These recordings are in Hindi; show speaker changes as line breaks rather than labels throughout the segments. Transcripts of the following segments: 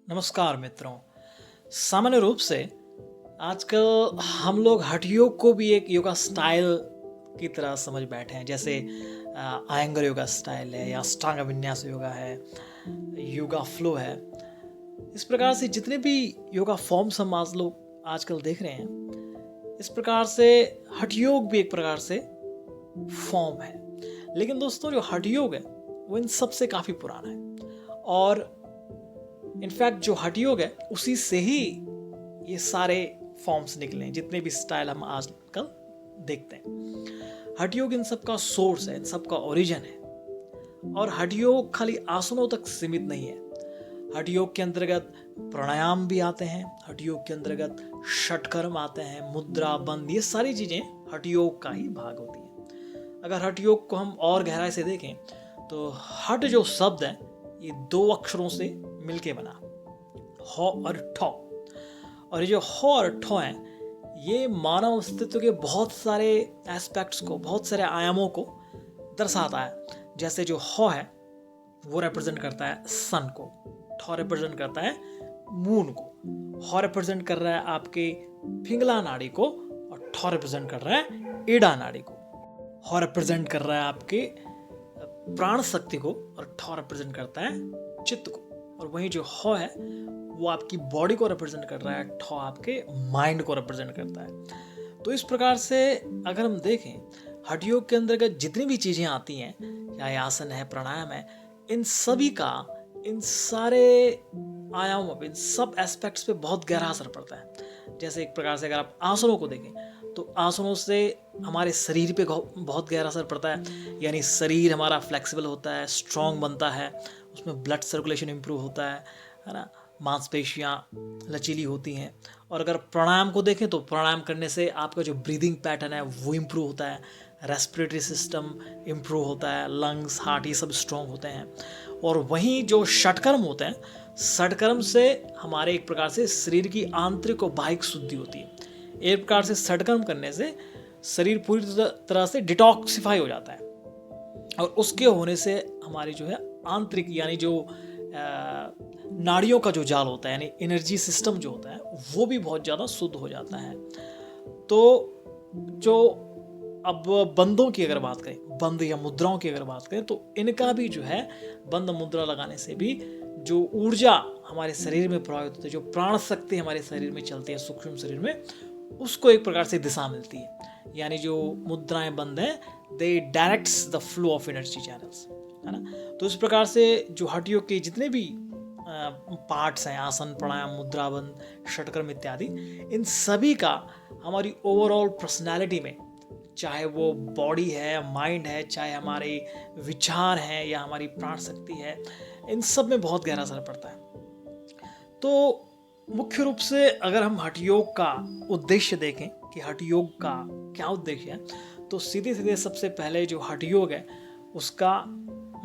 नमस्कार मित्रों। सामान्य रूप से आजकल हम लोग हठ योग को भी एक योगा स्टाइल की तरह समझ बैठे हैं। जैसे आयंगर योगा स्टाइल है या अष्टांग विन्यास योगा है, योगा फ्लो है। इस प्रकार से जितने भी योगा फॉर्म्स हम आज लोग आजकल देख रहे हैं, इस प्रकार से हठ योग भी एक प्रकार से फॉर्म है। लेकिन दोस्तों, जो हठ योग है वो इन सब से काफ़ी पुराना है और इनफैक्ट जो हठ योग है उसी से ही ये सारे फॉर्म्स निकले हैं, जितने भी स्टाइल हम आजकल देखते हैं। हठ योग इन सब का सोर्स है, इन सब का ओरिजिन है। और हठ योग खाली आसनों तक सीमित नहीं है। हठ योग के अंतर्गत प्राणायाम भी आते हैं, हठ योग के अंतर्गत षटकर्म आते हैं, मुद्रा, बंद, ये सारी चीजें हठ योग का ही भाग होती हैं। अगर हठ योग को हम और गहराई से देखें तो हठ जो शब्द है ये दो अक्षरों से मिलके बना, हो और ठो। और ये जो हो और ठो है ये मानव अस्तित्व के बहुत सारे एस्पेक्ट्स को, बहुत सारे आयामों को दर्शाता है। जैसे जो हो है वो रिप्रेजेंट करता है सन को, ठो रिप्रेजेंट करता है मून को, हो रिप्रेजेंट कर रहा है आपके पिंगला नाड़ी को और ठो रिप्रेजेंट कर रहा है ईड़ा नाड़ी को। हो रिप्रेजेंट कर रहा है आपके प्राण शक्ति को और ठो रिप्रेजेंट करता है चित्त को। और वहीं जो हो है वो आपकी बॉडी को रिप्रेजेंट कर रहा है, ठो आपके माइंड को रिप्रेजेंट करता है। तो इस प्रकार से अगर हम देखें हठ योग के अंतर्गत जितनी भी चीजें आती हैं, चाहे आसन है, प्राणायाम है, इन सभी का इन सारे आयामों पे, इन सब एस्पेक्ट्स पे बहुत गहरा असर पड़ता है। जैसे एक प्रकार से अगर आप आसनों को देखें तो आसनों से हमारे शरीर पे बहुत गहरा असर पड़ता है। यानी शरीर हमारा फ्लेक्सिबल होता है, स्ट्रॉन्ग बनता है, उसमें ब्लड सर्कुलेशन इंप्रूव होता है ना, मांसपेशियाँ लचीली होती हैं। और अगर प्राणायाम को देखें तो प्राणायाम करने से आपका जो ब्रीदिंग पैटर्न है वो इम्प्रूव होता है, रेस्पिरेटरी सिस्टम इम्प्रूव होता है, लंग्स, हार्ट, ये सब स्ट्रॉन्ग होते हैं। और वहीं जो षटकर्म होते हैं, षटकर्म से हमारे एक प्रकार से शरीर की आंतरिक और बाह्यिक शुद्धि होती है। एक प्रकार से षटकर्म करने से शरीर पूरी तरह से डिटॉक्सिफाई हो जाता है और उसके होने से हमारी जो है आंतरिक, यानी जो नाड़ियों का जो जाल होता है, यानी एनर्जी सिस्टम जो होता है, वो भी बहुत ज़्यादा शुद्ध हो जाता है। तो जो अब बंदों की अगर बात करें, बंद या मुद्राओं की अगर बात करें, तो इनका भी जो है बंद मुद्रा लगाने से भी जो ऊर्जा हमारे शरीर में प्रभावित होती है, जो प्राण शक्ति हमारे शरीर में चलती है, सूक्ष्म शरीर में, उसको एक प्रकार से दिशा मिलती है। यानी जो मुद्राएं बंद हैं, they directs the flow of energy channels, है ना। तो इस प्रकार से जो हठ योग के जितने भी पार्ट्स हैं, आसन, प्राणायाम, मुद्रा बंद, षटकर्म इत्यादि, इन सभी का हमारी ओवरऑल पर्सनैलिटी में, चाहे वो बॉडी है, माइंड है, चाहे हमारे विचार हैं या हमारी प्राण शक्ति है, इन सब में बहुत गहरा असर पड़ता है। तो मुख्य रूप से अगर हम हठ योग का उद्देश्य देखें कि हठ योग का क्या उद्देश्य है, तो सीधे सीधे सबसे पहले जो हठ योग है उसका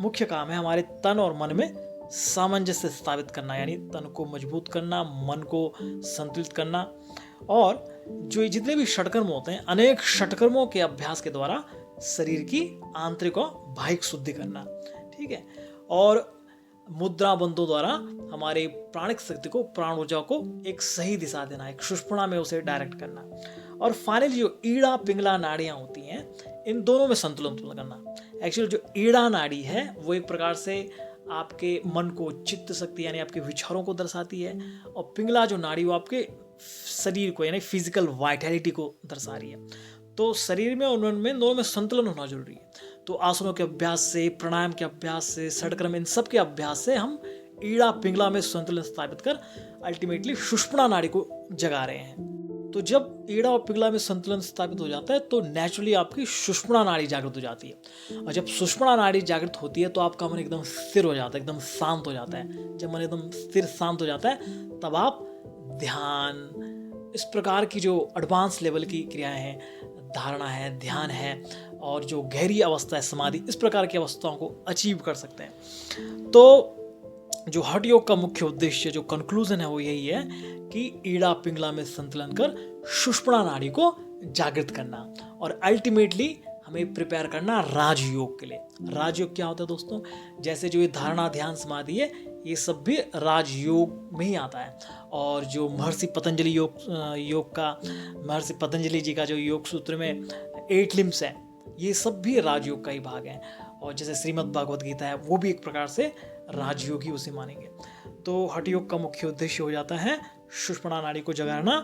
मुख्य काम है हमारे तन और मन में सामंजस्य स्थापित करना, यानी तन को मजबूत करना, मन को संतुलित करना। और जो जितने भी षटकर्म होते हैं, अनेक षटकर्मों के अभ्यास के द्वारा शरीर की आंतरिक और बाह्यिक शुद्धि करना, ठीक है। और मुद्रा बंदों द्वारा हमारे प्राणिक शक्ति को, प्राण ऊर्जा को एक सही दिशा देना, एक सुषुम्ना में उसे डायरेक्ट करना। और फाइनली जो ईड़ा पिंगला नाड़ियां होती हैं, इन दोनों में संतुलन करना। एक्चुअली जो ईड़ा नाड़ी है वो एक प्रकार से आपके मन को, चित्त शक्ति यानी आपके विचारों को दर्शाती है, और पिंगला जो नाड़ी वो आपके शरीर को, यानी फिजिकल वाइटैलिटी को दर्शा रही है। तो शरीर में और मन में, दोनों में संतुलन होना जरूरी है। तो आसनों के अभ्यास से, प्राणायाम के अभ्यास से, षटकर्म, इन सब के अभ्यास से हम ईड़ा पिंगला में संतुलन स्थापित कर अल्टीमेटली सुषुम्ना नाड़ी को जगा रहे हैं। तो जब ईड़ा और पिंगला में संतुलन स्थापित हो जाता है तो नेचुरली आपकी सुषुम्ना नाड़ी जागृत हो जाती है। और जब सुषुम्ना नाड़ी जागृत होती है तो आपका मन एकदम स्थिर हो जाता है, एकदम शांत हो जाता है। जब मन एकदम स्थिर शांत हो जाता है तब आप ध्यान, इस प्रकार की जो एडवांस लेवल की क्रियाएं हैं, धारणा है, ध्यान है, और जो गहरी अवस्था है, समाधि, इस प्रकार की अवस्थाओं को अचीव कर सकते हैं। तो जो हठ योग का मुख्य उद्देश्य, जो कंक्लूजन है, वो यही है कि ईड़ा पिंगला में संतुलन कर सुषुम्ना नाड़ी को जागृत करना और अल्टीमेटली हमें प्रिपेयर करना राजयोग के लिए। राजयोग क्या होता है दोस्तों? जैसे जो ये धारणा, ध्यान, समाधि है, ये सब भी राजयोग में ही आता है। और जो महर्षि पतंजलि महर्षि पतंजलि जी का जो योग सूत्र में 8 लिम्स है, ये सब भी राजयोग का ही भाग है। और जैसे श्रीमद् भागवत गीता है, वो भी एक प्रकार से राजयोग ही उसे मानेंगे। तो हठ योग का मुख्य उद्देश्य हो जाता है सुषुम्ना नाड़ी को जगाना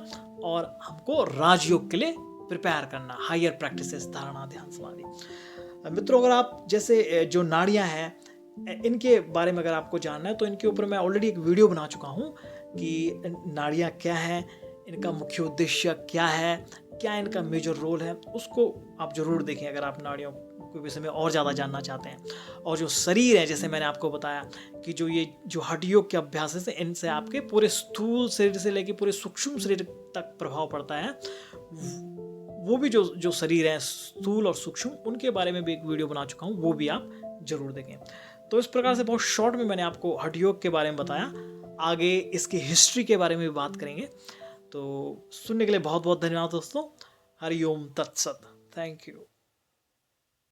और हमको राजयोग के लिए प्रिपेयर करना, हायर प्रैक्टिसेस, धारणा, ध्यान, समाधि। मित्रों, अगर आप जैसे जो नाड़ियाँ हैं इनके बारे में अगर आपको जानना है तो इनके ऊपर मैं ऑलरेडी एक वीडियो बना चुका हूँ कि नाड़ियाँ क्या हैं, इनका मुख्य उद्देश्य क्या है, क्या इनका मेजर रोल है, उसको आप जरूर देखें अगर आप नाड़ियों के विषय में और ज़्यादा जानना चाहते हैं। और जो शरीर है, जैसे मैंने आपको बताया कि जो हठ योग के अभ्यास है, इनसे आपके पूरे स्थूल शरीर से लेकर पूरे सूक्ष्म शरीर तक प्रभाव पड़ता है। वो भी जो शरीर है स्थूल और सूक्ष्म, उनके बारे में भी एक वीडियो बना चुका हूँ, वो भी आप जरूर देखें। तो इस प्रकार से बहुत शॉर्ट में मैंने आपको हठ योग के बारे में बताया। आगे इसकी हिस्ट्री के बारे में भी बात करेंगे। तो सुनने के लिए बहुत बहुत धन्यवाद दोस्तों। हरि ओम तत्सत। Thank you.